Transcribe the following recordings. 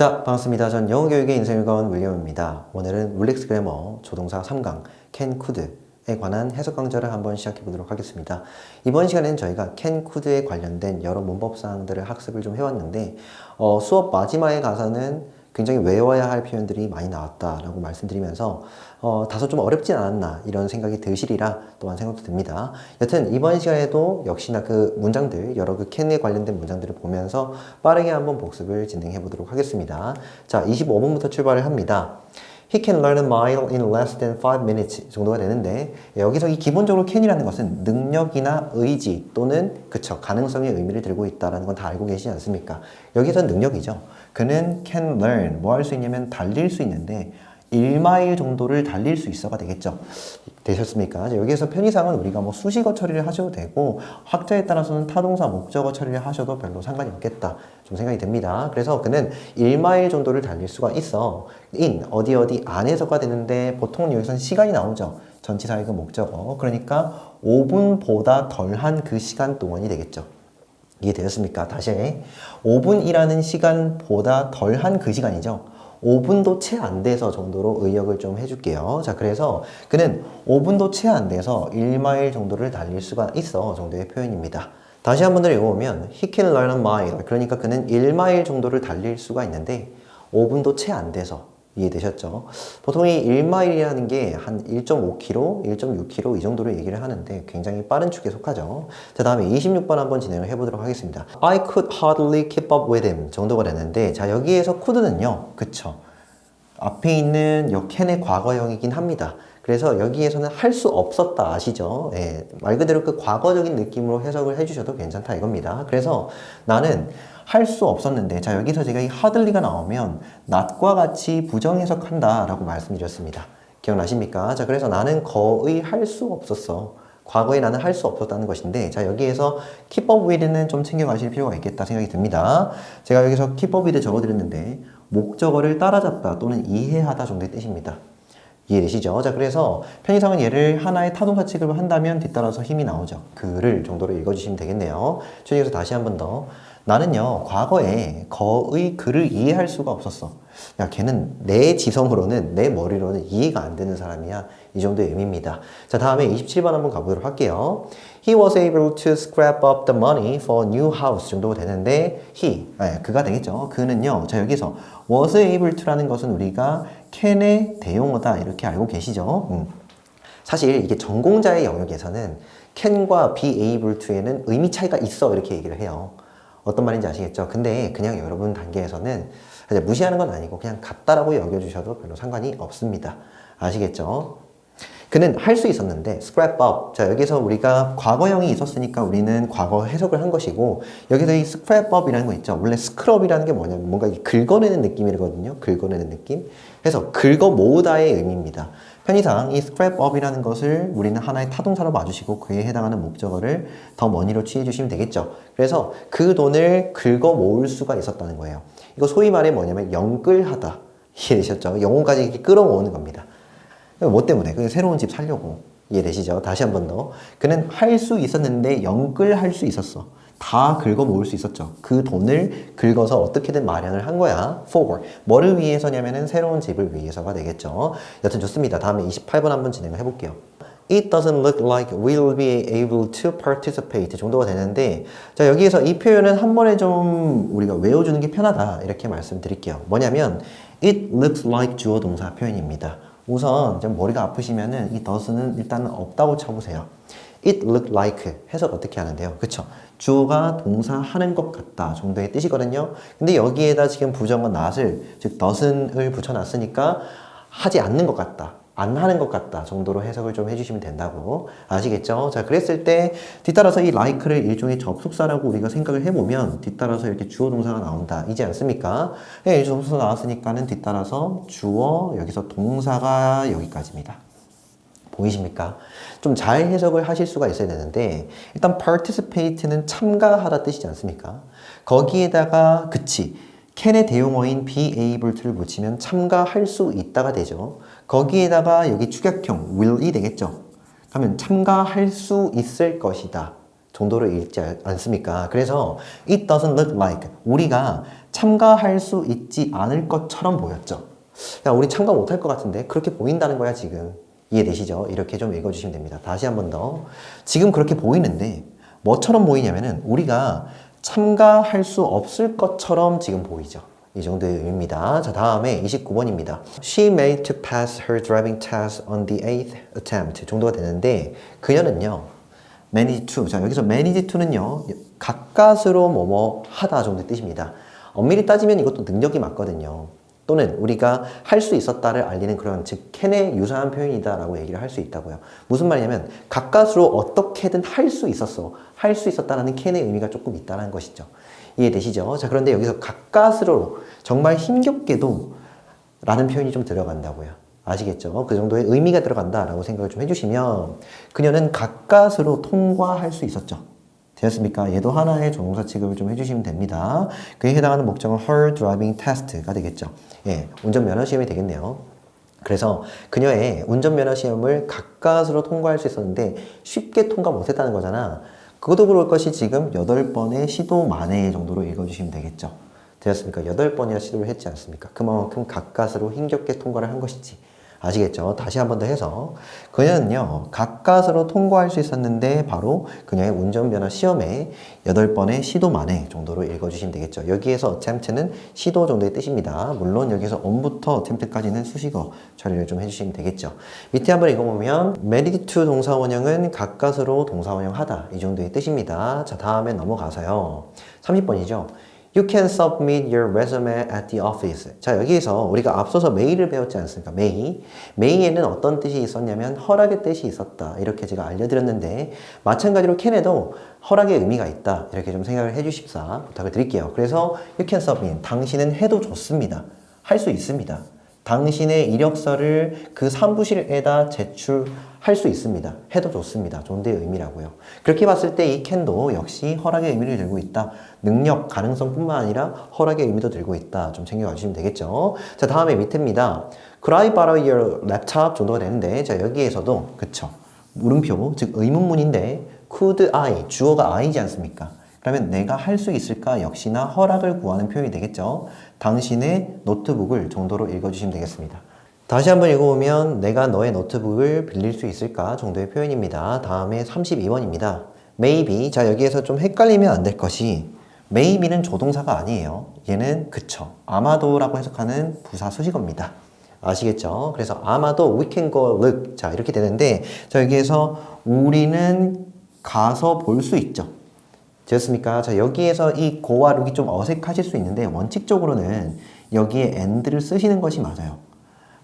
자, 반갑습니다. 전 영어교육의 인생일관 윌리엄입니다. 오늘은 룰렉스 그래머 조동사 3강 can, could에 관한 해석 강좌를 한번 시작해 보도록 하겠습니다. 이번 시간에는 저희가 can, could에 관련된 여러 문법사항들을 학습을 좀 해왔는데 수업 마지막에 가서는 굉장히 외워야 할 표현들이 많이 나왔다라고 말씀드리면서 다소 좀 어렵진 않았나 이런 생각이 드시리라 또한 생각도 듭니다. 여튼 이번 시간에도 역시나 그 문장들 여러 그 can에 관련된 문장들을 보면서 빠르게 한번 복습을 진행해 보도록 하겠습니다. 자, 25분부터 출발을 합니다. He can learn a mile in less than 5 minutes 정도가 되는데 여기서 이 기본적으로 can이라는 것은 능력이나 의지 또는 가능성의 의미를 들고 있다는 건 다 알고 계시지 않습니까? 여기서 능력이죠. 그는 can learn 뭐 할 수 있냐면 달릴 수 있는데 1마일 정도를 달릴 수 있어가 되겠죠. 되셨습니까? 여기에서 편의상은 우리가 뭐 수식어 처리를 하셔도 되고 학자에 따라서는 타동사 목적어 처리를 하셔도 별로 상관이 없겠다 좀 생각이 듭니다. 그래서 그는 1마일 정도를 달릴 수가 있어. in 어디 안에서가 되는데 보통 여기서는 시간이 나오죠. 전치사의 그 목적어. 그러니까 5분보다 덜한 그 시간 동안이 되겠죠. 이해되셨습니까? 다시 5분이라는 시간보다 덜한 그 시간이죠. 5분도 채 안 돼서 정도로 의역을 좀 해줄게요. 자, 그래서 그는 5분도 채 안 돼서 1마일 정도를 달릴 수가 있어 정도의 표현입니다. 다시 한번 더 읽어보면 He can run a mile. 그러니까 그는 1마일 정도를 달릴 수가 있는데 5분도 채 안 돼서. 이해되셨죠? 보통 이 1마일이라는 게 한 1.5km, 1.6km 이 정도로 얘기를 하는데 굉장히 빠른 축에 속하죠. 자, 다음에 26번 한번 진행을 해보도록 하겠습니다. I could hardly keep up with him 정도가 되는데 자, 여기에서 could는요. 그쵸? 앞에 있는 요 can의 과거형이긴 합니다. 그래서 여기에서는 할 수 없었다 아시죠? 예, 말 그대로 그 과거적인 느낌으로 해석을 해주셔도 괜찮다 이겁니다. 그래서 나는 할 수 없었는데 자, 여기서 제가 이 hardly가 나오면 not과 같이 부정해석한다 라고 말씀드렸습니다. 기억나십니까? 자, 그래서 나는 거의 할 수 없었어. 과거에 나는 할 수 없었다는 것인데 자, 여기에서 keep up with는 좀 챙겨가실 필요가 있겠다 생각이 듭니다. 제가 여기서 keep up with 적어드렸는데 목적어를 따라잡다 또는 이해하다 정도의 뜻입니다. 이해되시죠? 자, 그래서 편의상은 얘를 하나의 타동사 취급을 한다면 뒤따라서 힘이 나오죠. 그를 정도로 읽어주시면 되겠네요. 여기서 다시 한 번 더. 나는요, 과거에 거의 그를 이해할 수가 없었어. 야, 걔는 내 지성으로는, 내 머리로는 이해가 안 되는 사람이야. 이 정도의 의미입니다. 자, 다음에 27번 한번 가보도록 할게요. He was able to scrap up the money for a new house 정도가 되는데 그가 되겠죠. 그는요. 자, 여기서 was able to라는 것은 우리가 can의 대용어다 이렇게 알고 계시죠. 사실 이게 전공자의 영역에서는 can과 be able to에는 의미 차이가 있어 이렇게 얘기를 해요. 어떤 말인지 아시겠죠? 근데 그냥 여러분 단계에서는 무시하는 건 아니고 그냥 같다라고 여겨주셔도 별로 상관이 없습니다. 아시겠죠? 그는 할 수 있었는데 scrap up. 자, 여기서 우리가 과거형이 있었으니까 우리는 과거 해석을 한 것이고 여기서 이 scrap up이라는 거 있죠. 원래 scrub이라는 게 뭐냐면 뭔가 긁어내는 느낌이거든요. 긁어내는 느낌. 그래서 긁어 모으다의 의미입니다. 편의상 이 scrap up이라는 것을 우리는 하나의 타동사로 봐주시고 그에 해당하는 목적어를 더 머니로 취해 주시면 되겠죠. 그래서 그 돈을 긁어 모을 수가 있었다는 거예요. 이거 소위 말해 뭐냐면 영끌하다. 이해되셨죠? 영혼까지 이렇게 끌어모으는 겁니다. 뭐 때문에? 그 새로운 집 살려고. 이해되시죠? 다시 한 번 더. 그는 할 수 있었는데 영끌할 수 있었어. 다 긁어 모을 수 있었죠. 그 돈을 긁어서 어떻게든 마련을 한 거야. For. 뭐를 위해서냐면은 새로운 집을 위해서가 되겠죠. 여튼 좋습니다. 다음에 28번 한번 진행을 해볼게요. It doesn't look like we'll be able to participate 정도가 되는데 자, 여기에서 이 표현은 한 번에 좀 우리가 외워주는 게 편하다 이렇게 말씀드릴게요. 뭐냐면 It looks like 주어 동사 표현입니다. 우선 좀 머리가 아프시면은 이 does는 일단은 없다고 쳐보세요. It look like 해석 어떻게 하는데요? 그쵸? 주어가 동사 하는 것 같다 정도의 뜻이거든요. 근데 여기에다 지금 부정어 not을 즉 doesn't을 붙여놨으니까 하지 않는 것 같다. 안 하는 것 같다 정도로 해석을 좀 해주시면 된다고 아시겠죠? 자, 그랬을 때 뒤따라서 이 like를 일종의 접속사라고 우리가 생각을 해보면 뒤따라서 이렇게 주어 동사가 나온다 이지 않습니까? 네, 접속사 나왔으니까는 뒤따라서 주어 여기서 동사가 여기까지입니다. 보이십니까? 좀 잘 해석을 하실 수가 있어야 되는데 일단 participate는 참가하다 뜻이지 않습니까? 거기에다가 can의 대용어인 be able to를 붙이면 참가할 수 있다가 되죠. 거기에다가 여기 축약형 will이 되겠죠. 그러면 참가할 수 있을 것이다. 정도로 읽지 않습니까? 그래서 it doesn't look like 우리가 참가할 수 있지 않을 것처럼 보였죠. 야, 우리 참가 못할 것 같은데 그렇게 보인다는 거야 지금. 이해되시죠? 이렇게 좀 읽어주시면 됩니다. 다시 한 번 더. 지금 그렇게 보이는데 뭐처럼 보이냐면은 우리가 참가할 수 없을 것처럼 지금 보이죠. 이 정도의 의미입니다. 자, 다음에 29번입니다. She made to pass her driving test on the 8th attempt 정도가 되는데 그녀는요. manage to. 자, 여기서 manage to는요. 가까스로 뭐뭐 하다 정도의 뜻입니다. 엄밀히 따지면 이것도 능력이 맞거든요. 또는 우리가 할 수 있었다를 알리는 그런 즉 캔에 유사한 표현이다라고 얘기를 할 수 있다고요. 무슨 말이냐면 가까스로 어떻게든 할 수 있었어. 할 수 있었다라는 캔의 의미가 조금 있다는 것이죠. 이해되시죠? 자, 그런데 여기서 가까스로 정말 힘겹게도 라는 표현이 좀 들어간다고요. 아시겠죠? 그 정도의 의미가 들어간다라고 생각을 좀 해주시면 그녀는 가까스로 통과할 수 있었죠. 되었습니까? 얘도 하나의 조동사 취급을 좀 해주시면 됩니다. 그에 해당하는 목적은 her driving test가 되겠죠. 예, 운전면허 시험이 되겠네요. 그래서 그녀의 운전면허 시험을 가까스로 통과할 수 있었는데 쉽게 통과 못했다는 거잖아. 그것도 그럴 것이 지금 8번의 시도 만에 정도로 읽어주시면 되겠죠. 되었습니까? 8번이나 시도를 했지 않습니까? 그만큼 가까스로 힘겹게 통과를 한 것이지. 아시겠죠? 다시 한 번 더 해서 그녀는요 가까스로 통과할 수 있었는데 바로 그녀의 운전면허 시험에 8번의 시도 만에 정도로 읽어주시면 되겠죠. 여기에서 attempt는 시도 정도의 뜻입니다. 물론 여기서 on부터 attempt까지는 수식어 처리를 좀 해주시면 되겠죠. 밑에 한번 읽어보면 married to 동사 원형은 가까스로 동사 원형 하다 이 정도의 뜻입니다. 자, 다음에 넘어가서요 30번이죠. You can submit your resume at the office. 자, 여기에서 우리가 앞서서 may를 배웠지 않습니까? may. may에는 어떤 뜻이 있었냐면 허락의 뜻이 있었다. 이렇게 제가 알려드렸는데 마찬가지로 can에도 허락의 의미가 있다. 이렇게 좀 생각을 해주십사 부탁을 드릴게요. 그래서 you can submit. 당신은 해도 좋습니다. 할 수 있습니다. 당신의 이력서를 그 사무실에다 제출할 수 있습니다. 해도 좋습니다. 존대의 의미라고요. 그렇게 봤을 때 이 can도 역시 허락의 의미를 들고 있다. 능력, 가능성뿐만 아니라 허락의 의미도 들고 있다. 좀 챙겨가 주시면 되겠죠. 자, 다음에 밑에입니다. Could I borrow your laptop 정도가 되는데 자, 여기에서도 그쵸. 물음표, 즉 의문문인데 could I, 주어가 I지 않습니까? 그러면 내가 할 수 있을까? 역시나 허락을 구하는 표현이 되겠죠. 당신의 노트북을 정도로 읽어주시면 되겠습니다. 다시 한번 읽어보면 내가 너의 노트북을 빌릴 수 있을까? 정도의 표현입니다. 다음에 32번입니다. Maybe. 자, 여기에서 좀 헷갈리면 안 될 것이 maybe는 조동사가 아니에요. 얘는 그쵸. 아마도라고 해석하는 부사 수식어입니다. 아시겠죠? 그래서 아마도 we can go look. 자, 이렇게 되는데 자, 여기에서 우리는 가서 볼 수 있죠. 되었습니까? 자, 여기에서 이 go와 look이 좀 어색하실 수 있는데 원칙적으로는 여기에 and를 쓰시는 것이 맞아요.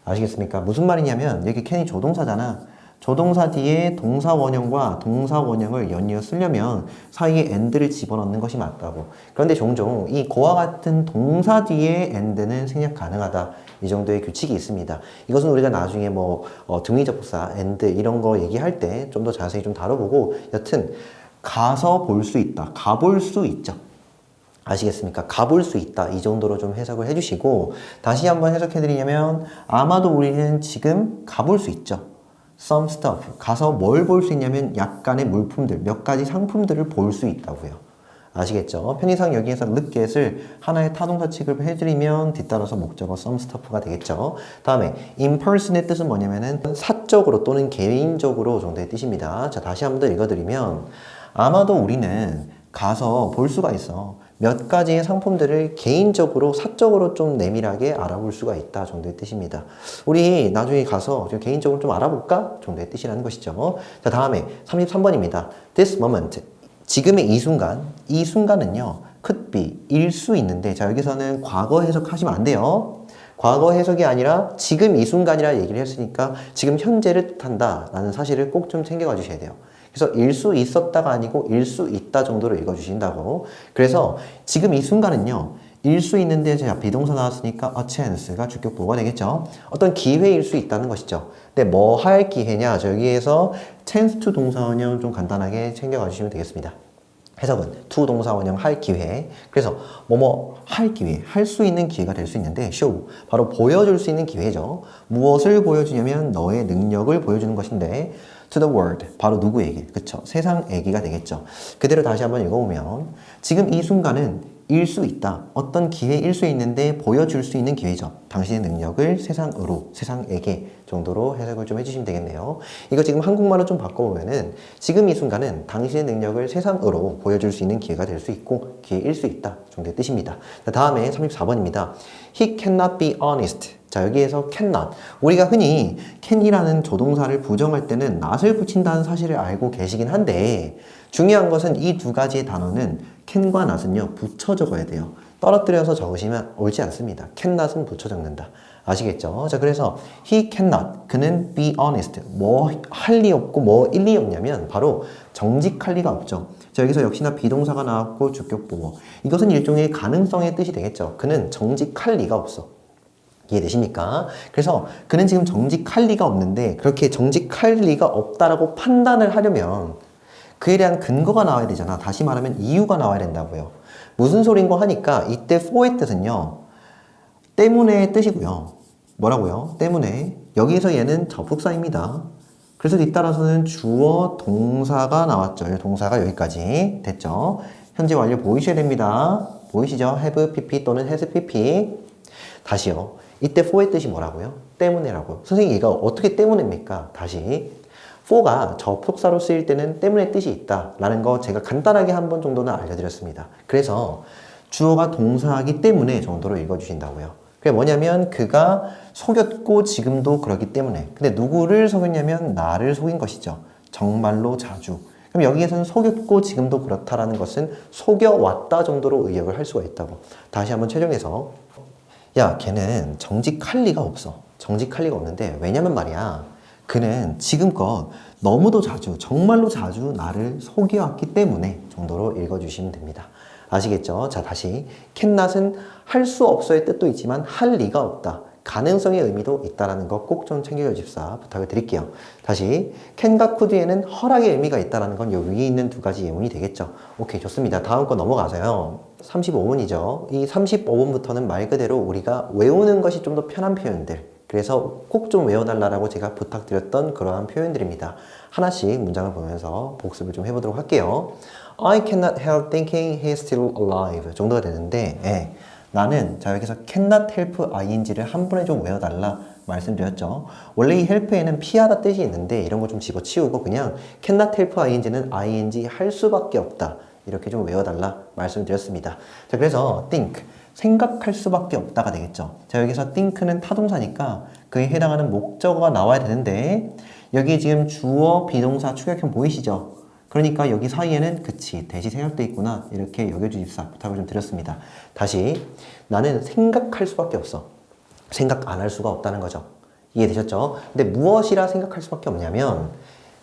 아시겠습니까? 무슨 말이냐면 여기 can이 조동사잖아. 조동사 뒤에 동사 원형과 동사 원형을 연이어 쓰려면 사이에 and를 집어넣는 것이 맞다고. 그런데 종종 이 go와 같은 동사 뒤에 and는 생략 가능하다. 이 정도의 규칙이 있습니다. 이것은 우리가 나중에 뭐 등위접사, and 이런 거 얘기할 때 좀 더 자세히 좀 다뤄보고 여튼 가서 볼 수 있다. 가볼 수 있죠. 아시겠습니까? 가볼 수 있다. 이 정도로 좀 해석을 해주시고 다시 한번 해석해드리냐면 아마도 우리는 지금 가볼 수 있죠. Some stuff. 가서 뭘 볼 수 있냐면 약간의 물품들, 몇 가지 상품들을 볼 수 있다고요. 아시겠죠? 편의상 여기에서 look at을 하나의 타동사 취급을 해드리면 뒤따라서 목적어 some stuff가 되겠죠. 다음에 in person의 뜻은 뭐냐면은 사적으로 또는 개인적으로 정도의 뜻입니다. 자, 다시 한번 더 읽어드리면 아마도 우리는 가서 볼 수가 있어. 몇 가지의 상품들을 개인적으로, 사적으로 좀 내밀하게 알아볼 수가 있다 정도의 뜻입니다. 우리 나중에 가서 좀 개인적으로 좀 알아볼까? 정도의 뜻이라는 것이죠. 자, 다음에 33번입니다. This moment. 지금의 이 순간. 이 순간은요. could be. 일 수 있는데 자, 여기서는 과거 해석하시면 안 돼요. 과거 해석이 아니라 지금 이 순간이라 얘기를 했으니까 지금 현재를 뜻한다 라는 사실을 꼭 좀 챙겨가 주셔야 돼요. 그래서 일 수 있었다가 아니고 일 수 있다 정도로 읽어주신다고. 그래서 지금 이 순간은요. 일 수 있는데 제가 비동사 나왔으니까 a chance가 주격 보호가 되겠죠. 어떤 기회일 수 있다는 것이죠. 근데 뭐 할 기회냐? 여기에서 chance to 동사 원형 좀 간단하게 챙겨가 주시면 되겠습니다. 해석은 to 동사 원형 할 기회. 그래서 뭐뭐 할 기회, 할 수 있는 기회가 될 수 있는데 show, 바로 보여줄 수 있는 기회죠. 무엇을 보여주냐면 너의 능력을 보여주는 것인데 to to the world. 바로 누구에게? 그쵸? 세상에게가 되겠죠. 그대로 다시 한번 읽어보면 지금 이 순간은 일 수 있다. 어떤 기회일 수 있는데 보여줄 수 있는 기회죠. 당신의 능력을 세상으로, 세상에게 정도로 해석을 좀 해주시면 되겠네요. 이거 지금 한국말로 좀 바꿔보면은 지금 이 순간은 당신의 능력을 세상으로 보여줄 수 있는 기회가 될 수 있고 기회일 수 있다 정도의 뜻입니다. 다음에 34번입니다. He cannot be honest. 자, 여기에서 cannot. 우리가 흔히 can이라는 조동사를 부정할 때는 not을 붙인다는 사실을 알고 계시긴 한데 중요한 것은 이 두 가지의 단어는 can과 not은요 붙여 적어야 돼요. 떨어뜨려서 적으시면 옳지 않습니다. cannot은 붙여 적는다. 아시겠죠? 자, 그래서 he cannot. 그는 be honest. 뭐 할 리 없고 뭐 일리 없냐면 바로 정직할 리가 없죠. 자, 여기서 역시나 비동사가 나왔고 주격보호. 이것은 일종의 가능성의 뜻이 되겠죠. 그는 정직할 리가 없어. 이해되십니까? 그래서 그는 지금 정직할 리가 없는데 그렇게 정직할 리가 없다라고 판단을 하려면 그에 대한 근거가 나와야 되잖아. 다시 말하면 이유가 나와야 된다고요. 무슨 소린고 하니까 이때 for의 뜻은요. 때문에 뜻이고요. 뭐라고요? 때문에. 여기서 얘는 접속사입니다. 그래서 뒤따라서는 주어 동사가 나왔죠. 동사가 여기까지 됐죠. 현재 완료 보이셔야 됩니다. 보이시죠? have pp 또는 has pp. 다시요. 이때 for의 뜻이 뭐라고요? 때문에라고요. 선생님 이거 어떻게 때문입니까? 다시 for가 접속사로 쓰일 때는 때문에 뜻이 있다 라는 거 제가 간단하게 한 번 정도는 알려드렸습니다. 그래서 주어가 동사이기 때문에 정도로 읽어주신다고요. 그게 뭐냐면 그가 속였고 지금도 그렇기 때문에. 근데 누구를 속였냐면 나를 속인 것이죠. 정말로 자주. 그럼 여기에서는 속였고 지금도 그렇다라는 것은 속여왔다 정도로 의역을 할 수가 있다고. 다시 한번 최종해서 야, 걔는 정직할 리가 없어. 정직할 리가 없는데 왜냐면 말이야. 그는 지금껏 너무도 자주, 정말로 자주 나를 속여왔기 때문에 정도로 읽어주시면 됩니다. 아시겠죠? 자, 다시 cannot은 할 수 없어의 뜻도 있지만 할 리가 없다. 가능성의 의미도 있다는 거 꼭 좀 챙겨주십사 부탁을 드릴게요. 다시 can과 could에는 허락의 의미가 있다는 건 요 위에 있는 두 가지 예문이 되겠죠. 오케이, 좋습니다. 다음 거 넘어가서요. 35번이죠. 이 35번부터는 말 그대로 우리가 외우는 것이 좀 더 편한 표현들. 그래서 꼭 좀 외워달라고 제가 부탁드렸던 그러한 표현들입니다. 하나씩 문장을 보면서 복습을 좀 해보도록 할게요. I cannot help thinking he's still alive 정도가 되는데 나는 자 여기서 cannot help ing를 한 번에 좀 외워달라 말씀드렸죠. 원래 이 help에는 피하다 뜻이 있는데 이런 거 좀 집어치우고 그냥 cannot help ing는 ing 할 수밖에 없다 이렇게 좀 외워달라 말씀드렸습니다. 자, 그래서 think 생각할 수밖에 없다가 되겠죠. 자, 여기서 think는 타동사니까 그에 해당하는 목적어가 나와야 되는데 여기 지금 주어, 비동사, 축약형 보이시죠? 그러니까 여기 사이에는 그치, 대시 생략돼 있구나 이렇게 여겨주십사 부탁을 좀 드렸습니다. 다시 나는 생각할 수밖에 없어. 생각 안 할 수가 없다는 거죠. 이해되셨죠? 근데 무엇이라 생각할 수밖에 없냐면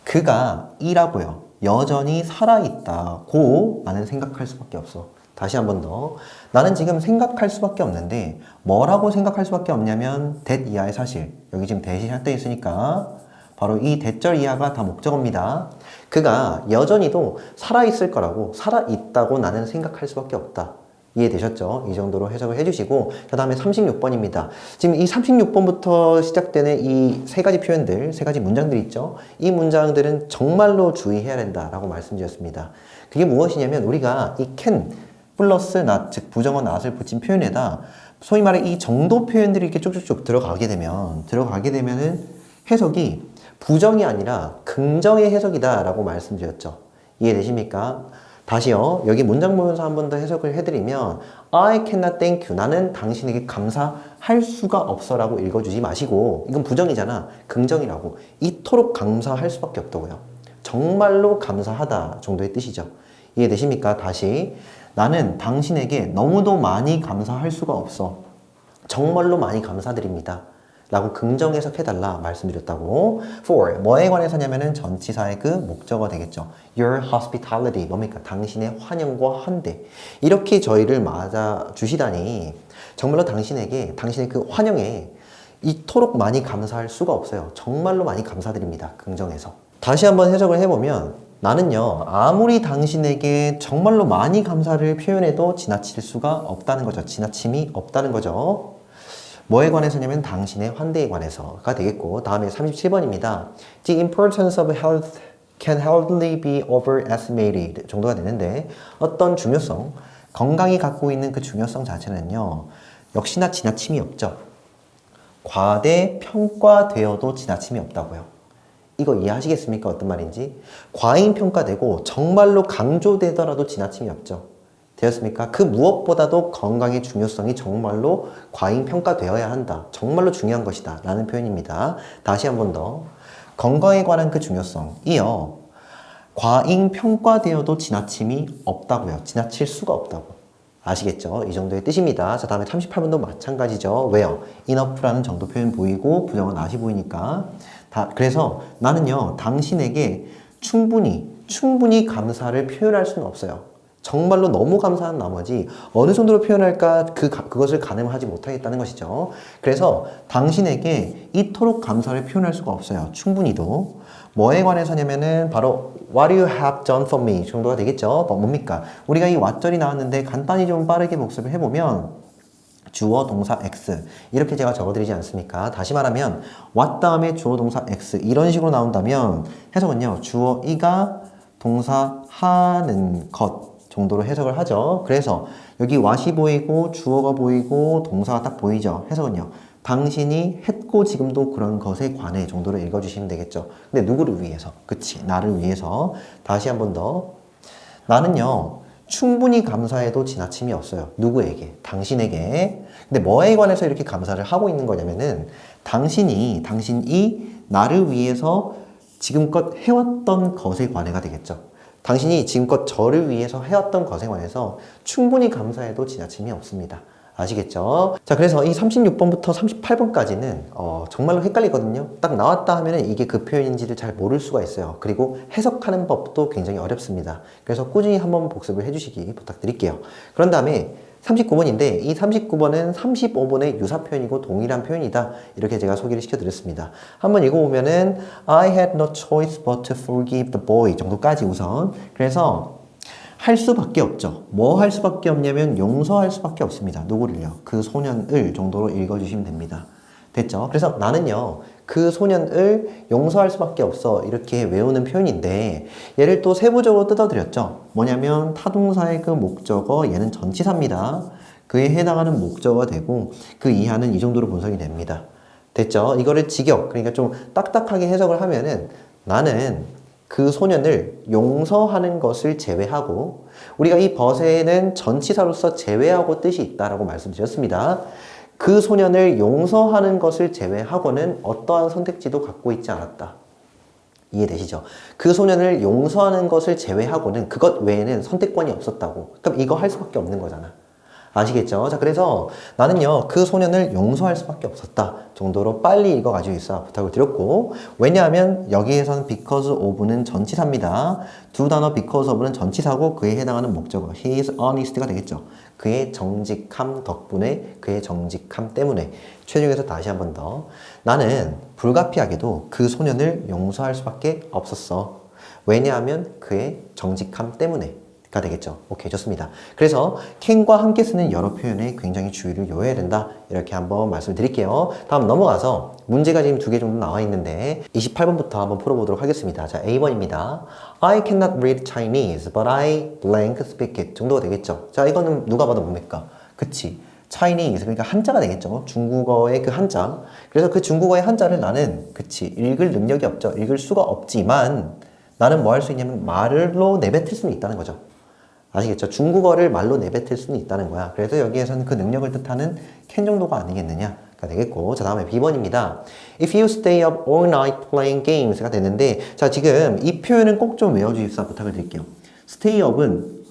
그가 이라고요. 여전히 살아있다고 나는 생각할 수밖에 없어. 다시 한 번 더. 나는 지금 생각할 수밖에 없는데 뭐라고 생각할 수밖에 없냐면 that 이하의 사실. 여기 지금 대시 할때 있으니까 바로 이 대절 이하가 다 목적어입니다. 그가 여전히도 살아있을 거라고 살아있다고 나는 생각할 수밖에 없다. 이해되셨죠? 이 정도로 해석을 해주시고 그 다음에 36번입니다. 지금 이 36번부터 시작되는 이 세 가지 표현들, 세 가지 문장들 있죠? 이 문장들은 정말로 주의해야 된다라고 말씀드렸습니다. 그게 무엇이냐면 우리가 이 can 플러스 not, 즉 부정어 not을 붙인 표현에다 소위 말해 이 정도 표현들이 이렇게 쭉쭉쭉 들어가게 되면은 해석이 부정이 아니라 긍정의 해석이다라고 말씀드렸죠. 이해되십니까? 다시요. 여기 문장 보면서 한 번 더 해석을 해드리면 I cannot thank you. 나는 당신에게 감사할 수가 없어 라고 읽어주지 마시고 이건 부정이잖아. 긍정이라고. 이토록 감사할 수밖에 없다고요. 정말로 감사하다 정도의 뜻이죠. 이해되십니까? 다시 나는 당신에게 너무도 많이 감사할 수가 없어. 정말로 많이 감사드립니다. 라고 긍정 해석해달라 말씀드렸다고. For 뭐에 관해서냐면은 전치사의 그 목적어 되겠죠. Your hospitality 뭡니까? 당신의 환영과 환대. 이렇게 저희를 맞아 주시다니 정말로 당신에게 당신의 그 환영에 이토록 많이 감사할 수가 없어요. 정말로 많이 감사드립니다. 긍정해서. 다시 한번 해석을 해보면 나는요 아무리 당신에게 정말로 많이 감사를 표현해도 지나칠 수가 없다는 거죠. 지나침이 없다는 거죠. 뭐에 관해서냐면 당신의 환대에 관해서가 되겠고, 다음에 37번입니다. The importance of health can hardly be overestimated 정도가 되는데, 어떤 중요성, 건강이 갖고 있는 그 중요성 자체는요, 역시나 지나침이 없죠. 과대 평가되어도 지나침이 없다고요. 이거 이해하시겠습니까? 어떤 말인지? 과잉 평가되고 정말로 강조되더라도 지나침이 없죠. 되었습니까? 그 무엇보다도 건강의 중요성이 정말로 과잉 평가되어야 한다. 정말로 중요한 것이다. 라는 표현입니다. 다시 한 번 더. 건강에 관한 그 중요성이요. 과잉 평가되어도 지나침이 없다고요. 지나칠 수가 없다고. 아시겠죠? 이 정도의 뜻입니다. 자, 다음에 38번도 마찬가지죠. 왜요? enough라는 정도 표현 보이고 부정은 not이 보이니까. 그래서 나는요, 당신에게 충분히 감사를 표현할 수는 없어요. 정말로 너무 감사한 나머지 어느 정도로 표현할까 그것을 가늠하지 못하겠다는 것이죠. 그래서 당신에게 이토록 감사를 표현할 수가 없어요. 충분히도. 뭐에 관해서냐면은 바로 What you have done for me 정도가 되겠죠. 뭡니까? 우리가 이 what절이 나왔는데 간단히 좀 빠르게 복습을 해보면 주어 동사 X 이렇게 제가 적어드리지 않습니까? 다시 말하면 what 다음에 주어 동사 X 이런 식으로 나온다면 해석은요. 주어 이가 동사 하는 것 정도로 해석을 하죠. 그래서 여기 what이 보이고 주어가 보이고 동사가 딱 보이죠. 해석은요. 당신이 했고 지금도 그런 것에 관해 정도로 읽어주시면 되겠죠. 근데 누구를 위해서? 그치, 나를 위해서. 다시 한 번 더. 나는요. 충분히 감사해도 지나침이 없어요. 누구에게? 당신에게. 근데 뭐에 관해서 이렇게 감사를 하고 있는 거냐면은 당신이 나를 위해서 지금껏 해왔던 것에 관해가 되겠죠. 당신이 지금껏 저를 위해서 해왔던 것에 관해서 충분히 감사해도 지나침이 없습니다. 아시겠죠? 자, 그래서 이 36번부터 38번까지는 정말로 헷갈리거든요. 딱 나왔다 하면은 이게 그 표현인지를 잘 모를 수가 있어요. 그리고 해석하는 법도 굉장히 어렵습니다. 그래서 꾸준히 한번 복습을 해주시기 부탁드릴게요. 그런 다음에 39번인데 이 39번은 35번의 유사 표현이고 동일한 표현이다. 이렇게 제가 소개를 시켜드렸습니다. 한번 읽어보면은 I had no choice but to forgive the boy 정도까지 우선. 그래서 할 수밖에 없죠. 뭐 할 수밖에 없냐면 용서할 수밖에 없습니다. 누구를요? 그 소년을 정도로 읽어주시면 됩니다. 됐죠? 그래서 나는요. 그 소년을 용서할 수밖에 없어 이렇게 외우는 표현인데 얘를 또 세부적으로 뜯어드렸죠. 뭐냐면 타동사의 그 목적어 얘는 전치사입니다. 그에 해당하는 목적어가 되고 그 이하는 이 정도로 분석이 됩니다. 됐죠? 이거를 직역 그러니까 좀 딱딱하게 해석을 하면은 나는 그 소년을 용서하는 것을 제외하고 우리가 이 벗에는 전치사로서 제외하고 뜻이 있다라고 말씀드렸습니다. 그 소년을 용서하는 것을 제외하고는 어떠한 선택지도 갖고 있지 않았다. 이해되시죠? 그 소년을 용서하는 것을 제외하고는 그것 외에는 선택권이 없었다고. 그럼 이거 할 수밖에 없는 거잖아. 아시겠죠? 자, 그래서 나는요, 그 소년을 용서할 수밖에 없었다 정도로 빨리 읽어가지고 있어 부탁을 드렸고, 왜냐하면 여기에서는 because of는 전치사입니다. 두 단어 because of는 전치사고 그에 해당하는 목적어 he is honest가 되겠죠. 그의 정직함 덕분에, 그의 정직함 때문에. 최종에서 다시 한 번 더. 나는 불가피하게도 그 소년을 용서할 수밖에 없었어. 왜냐하면 그의 정직함 때문에. 가 되겠죠. 오케이, 좋습니다. 그래서 can과 함께 쓰는 여러 표현에 굉장히 주의를 요해야 된다. 이렇게 한번 말씀을 드릴게요. 다음 넘어가서 문제가 지금 2개 정도 나와 있는데 28번부터 한번 풀어보도록 하겠습니다. 자, A번입니다. I cannot read Chinese, but I blank speak it 정도가 되겠죠. 자, 이거는 누가 봐도 뭡니까? 그치. Chinese, 그러니까 한자가 되겠죠. 중국어의 그 한자. 그래서 그 중국어의 한자를 나는, 그치, 읽을 능력이 없죠. 읽을 수가 없지만 나는 뭐 할 수 있냐면 말로 내뱉을 수는 있다는 거죠. 아시겠죠? 중국어를 말로 내뱉을 수는 있다는 거야. 그래서 여기에서는 그 능력을 뜻하는 can 정도가 아니겠느냐가 되겠고, 자, 다음에 B번입니다. If you stay up all night playing games가 되는데, 자, 지금 이 표현은 꼭 좀 외워주십사 부탁을 드릴게요. stay up은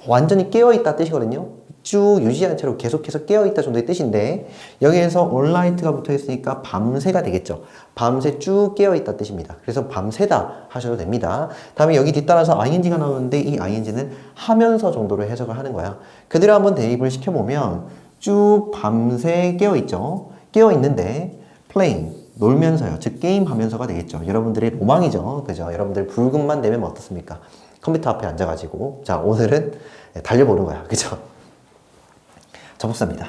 완전히 깨어있다 뜻이거든요. 쭉 유지한 채로 계속해서 깨어있다 정도의 뜻인데 여기에서 all night가 붙어있으니까 밤새가 되겠죠. 밤새 쭉 깨어있다 뜻입니다. 그래서 밤새다 하셔도 됩니다. 다음에 여기 뒤따라서 ing가 나오는데 이 ing는 하면서 정도로 해석을 하는 거야. 그대로 한번 대입을 시켜보면 쭉 밤새 깨어있죠. 깨어있는데 playing, 놀면서요. 즉 게임하면서가 되겠죠. 여러분들의 로망이죠. 그죠? 여러분들 불금만 되면 어떻습니까? 컴퓨터 앞에 앉아가지고 자, 오늘은 달려보는 거야. 그죠? 접속사입니다.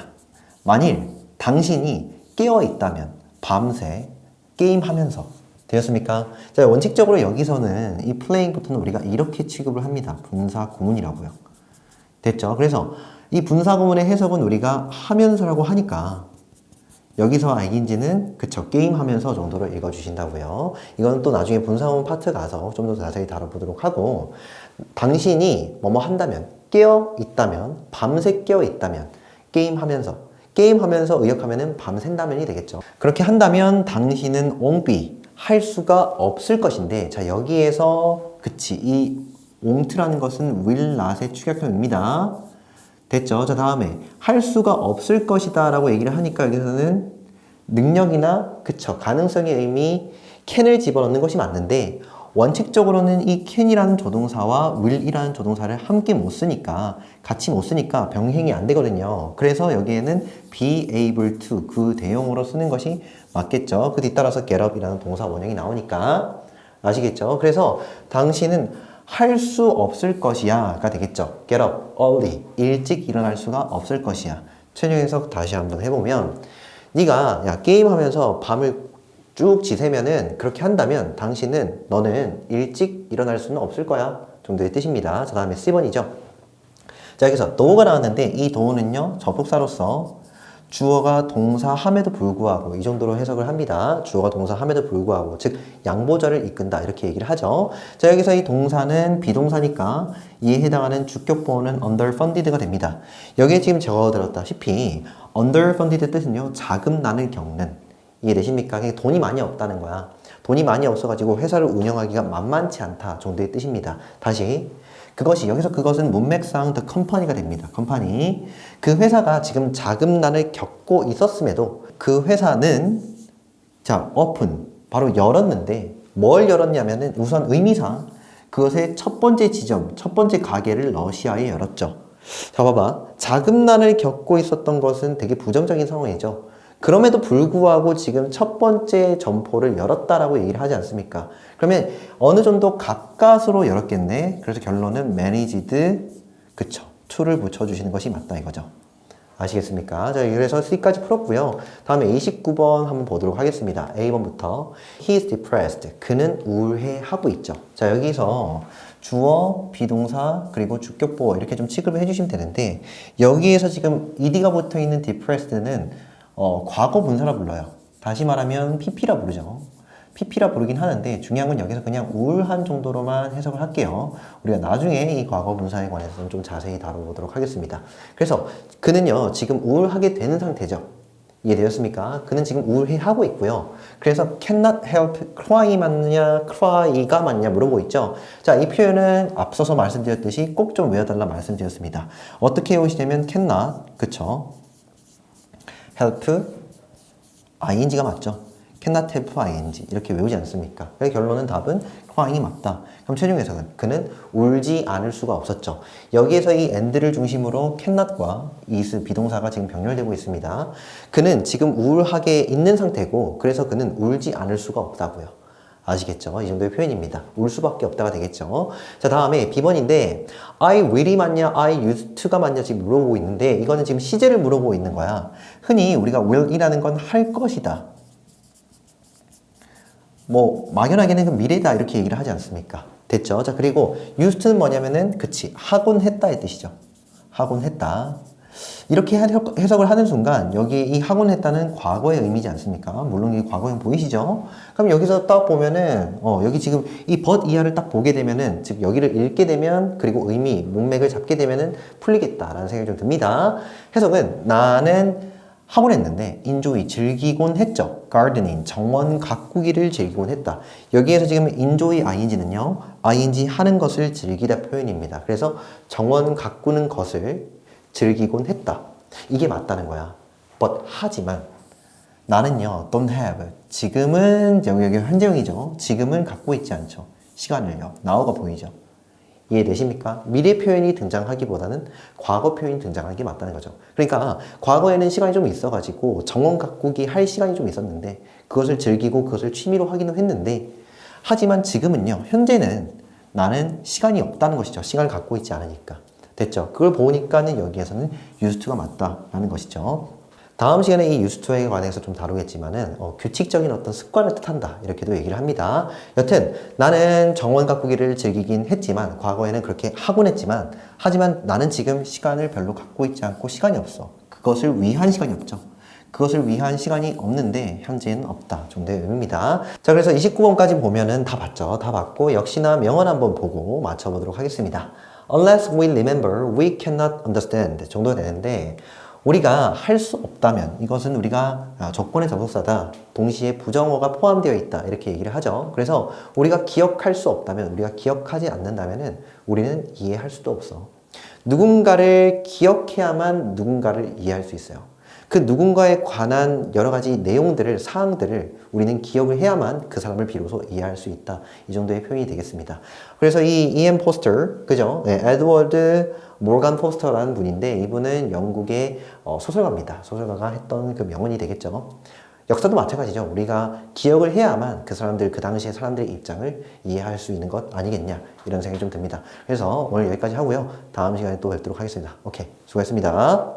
만일 당신이 깨어 있다면 밤새 게임하면서 되었습니까? 자, 원칙적으로 여기서는 이 playing부터는 우리가 이렇게 취급을 합니다. 분사 구문이라고요. 됐죠? 그래서 이 분사 구문의 해석은 우리가 하면서라고 하니까 여기서 ing는 그쵸, 게임하면서 정도로 읽어주신다고요. 이건 또 나중에 분사구문 파트 가서 좀 더 자세히 다뤄보도록 하고, 당신이 뭐뭐 한다면, 깨어 있다면, 밤새 깨어 있다면, 게임하면서 의역하면은 밤샌다면이 되겠죠. 그렇게 한다면 당신은 won't be, 할 수가 없을 것인데, 자, 여기에서 그치, 이 won't라는 것은 will not의 축약형입니다. 됐죠? 자, 다음에 할 수가 없을 것이다 라고 얘기를 하니까 여기서는 능력이나 그쵸, 가능성의 의미 can을 집어넣는 것이 맞는데, 원칙적으로는 이 can이라는 조동사와 will이라는 조동사를 함께 못 쓰니까, 같이 못 쓰니까 병행이 안 되거든요. 그래서 여기에는 be able to 그 대용으로 쓰는 것이 맞겠죠. 그 뒤따라서 get up이라는 동사 원형이 나오니까 아시겠죠? 그래서 당신은 할 수 없을 것이야가 되겠죠. get up early, 일찍 일어날 수가 없을 것이야. 최종 해석 다시 한번 해보면, 네가 야 게임하면서 밤을 쭉 지새면은, 그렇게 한다면 너는 일찍 일어날 수는 없을 거야 정도의 뜻입니다. 자, 다음에 C번이죠. 자, 여기서 do가 나왔는데 이 do는요 접속사로서 주어가 동사함에도 불구하고, 이 정도로 해석을 합니다. 주어가 동사함에도 불구하고, 즉 양보절을 이끈다 이렇게 얘기를 하죠. 자, 여기서 이 동사는 비동사니까 이에 해당하는 주격보어는 underfunded가 됩니다. 여기에 지금 적어들었다시피 underfunded 뜻은요 자금난을 겪는, 이해되십니까? 돈이 많이 없다는 거야. 돈이 많이 없어가지고 회사를 운영하기가 만만치 않다 정도의 뜻입니다. 다시, 그것은 문맥상 the company가 됩니다. 컴퍼니. 그 회사가 지금 자금난을 겪고 있었음에도 그 회사는 자, open, 바로 열었는데, 뭘 열었냐면은 우선 의미상 그것의 첫 번째 지점, 첫 번째 가게를 러시아에 열었죠. 자, 봐봐. 자금난을 겪고 있었던 것은 되게 부정적인 상황이죠. 그럼에도 불구하고 지금 첫 번째 점포를 열었다라고 얘기를 하지 않습니까? 그러면 어느 정도 가까스로 열었겠네. 그래서 결론은 managed, 그쵸, to를 붙여주시는 것이 맞다 이거죠. 아시겠습니까? 자, 그래서 C까지 풀었고요. 다음에 29번 한번 보도록 하겠습니다. A번부터. He is depressed. 그는 우울해하고 있죠. 자, 여기서 주어, 비동사, 그리고 주격보어 이렇게 좀 취급을 해주시면 되는데, 여기에서 지금 ed가 붙어 있는 depressed는 과거 분사라 불러요. 다시 말하면 pp라 부르죠. pp라 부르긴 하는데 중요한 건 여기서 그냥 우울한 정도로만 해석을 할게요. 우리가 나중에 이 과거 분사에 관해서는 좀 자세히 다뤄보도록 하겠습니다. 그래서 그는요 지금 우울하게 되는 상태죠. 이해되었습니까? 그는 지금 우울해하고 있고요. 그래서 cannot help cry 맞느냐 cry가 맞냐 물어보고 있죠. 자, 이 표현은 앞서서 말씀드렸듯이 꼭 좀 외워달라 말씀드렸습니다. 어떻게 외우시냐면 cannot, 그쵸, help ing가 맞죠. cannot help ing 이렇게 외우지 않습니까? 그래서 결론은 답은 crying이 맞다. 그럼 최종 해석은 그는 울지 않을 수가 없었죠. 여기에서 이 and를 중심으로 cannot과 is 비동사가 지금 병렬되고 있습니다. 그는 지금 우울하게 있는 상태고, 그래서 그는 울지 않을 수가 없다고요. 아시겠죠? 이 정도의 표현입니다. 울 수밖에 없다가 되겠죠. 자, 다음에 B번인데 I will이 맞냐 I used to가 맞냐 지금 물어보고 있는데, 이거는 지금 시제를 물어보고 있는 거야. 흔히 우리가 will이라는 건 할 것이다, 뭐 막연하게는 그 미래다 이렇게 얘기를 하지 않습니까? 됐죠? 자, 그리고 used는 뭐냐면은 그치, 하곤 했다의 뜻이죠. 하곤 했다. 이렇게 해석을 하는 순간 여기 이 하곤 했다는 과거의 의미지 않습니까? 물론 이 과거형 보이시죠? 그럼 여기서 딱 보면은 여기 지금 이 but 이하를 딱 보게 되면은, 즉 여기를 읽게 되면, 그리고 의미, 문맥을 잡게 되면은 풀리겠다라는 생각이 좀 듭니다. 해석은 나는 하곤 했는데 enjoy, 즐기곤 했죠. gardening, 정원 가꾸기를 즐기곤 했다. 여기에서 지금 enjoy ing는요 ing 하는 것을 즐기다 표현입니다. 그래서 정원 가꾸는 것을 즐기곤 했다. 이게 맞다는 거야. but 하지만 나는요 don't have, 지금은 여기 현재형이죠. 지금은 갖고 있지 않죠. 시간을요. now가 보이죠. 이해되십니까? 미래 표현이 등장하기보다는 과거 표현이 등장하는 게 맞다는 거죠. 그러니까 과거에는 시간이 좀 있어가지고 정원 가꾸기 할 시간이 좀 있었는데, 그것을 즐기고 그것을 취미로 하기는 했는데, 하지만 지금은요 현재는 나는 시간이 없다는 것이죠. 시간을 갖고 있지 않으니까. 됐죠? 그걸 보니까는 여기에서는 used to가 맞다라는 것이죠. 다음 시간에 이 used to에 관해서 좀 다루겠지만은 규칙적인 어떤 습관을 뜻한다 이렇게도 얘기를 합니다. 여튼 나는 정원 가꾸기를 즐기긴 했지만 과거에는 그렇게 하곤 했지만 하지만 나는 지금 시간을 별로 갖고 있지 않고 시간이 없어. 그것을 위한 시간이 없죠. 그것을 위한 시간이 없는데 현재는 없다 정도의 의미입니다. 자, 그래서 29번까지 보면은 다 봤죠. 다 봤고 역시나 명언 한번 보고 맞춰보도록 하겠습니다. Unless we remember, we cannot understand 정도 되는데 우리가 할 수 없다면 이것은 우리가 조건의 접속사다. 동시에 부정어가 포함되어 있다. 이렇게 얘기를 하죠. 그래서 우리가 기억할 수 없다면 우리가 기억하지 않는다면은 우리는 이해할 수도 없어. 누군가를 기억해야만 누군가를 이해할 수 있어요. 그 누군가에 관한 여러 가지 내용들을, 사항들을 우리는 기억을 해야만 그 사람을 비로소 이해할 수 있다. 이 정도의 표현이 되겠습니다. 그래서 이 E.M. 포스터, 그죠? 네, 에드워드 모건 포스터라는 분인데 이분은 영국의 소설가입니다. 소설가가 했던 그 명언이 되겠죠. 역사도 마찬가지죠. 우리가 기억을 해야만 그 사람들, 그 당시의 사람들의 입장을 이해할 수 있는 것 아니겠냐. 이런 생각이 좀 듭니다. 그래서 오늘 여기까지 하고요. 다음 시간에 또 뵙도록 하겠습니다. 오케이. 수고했습니다.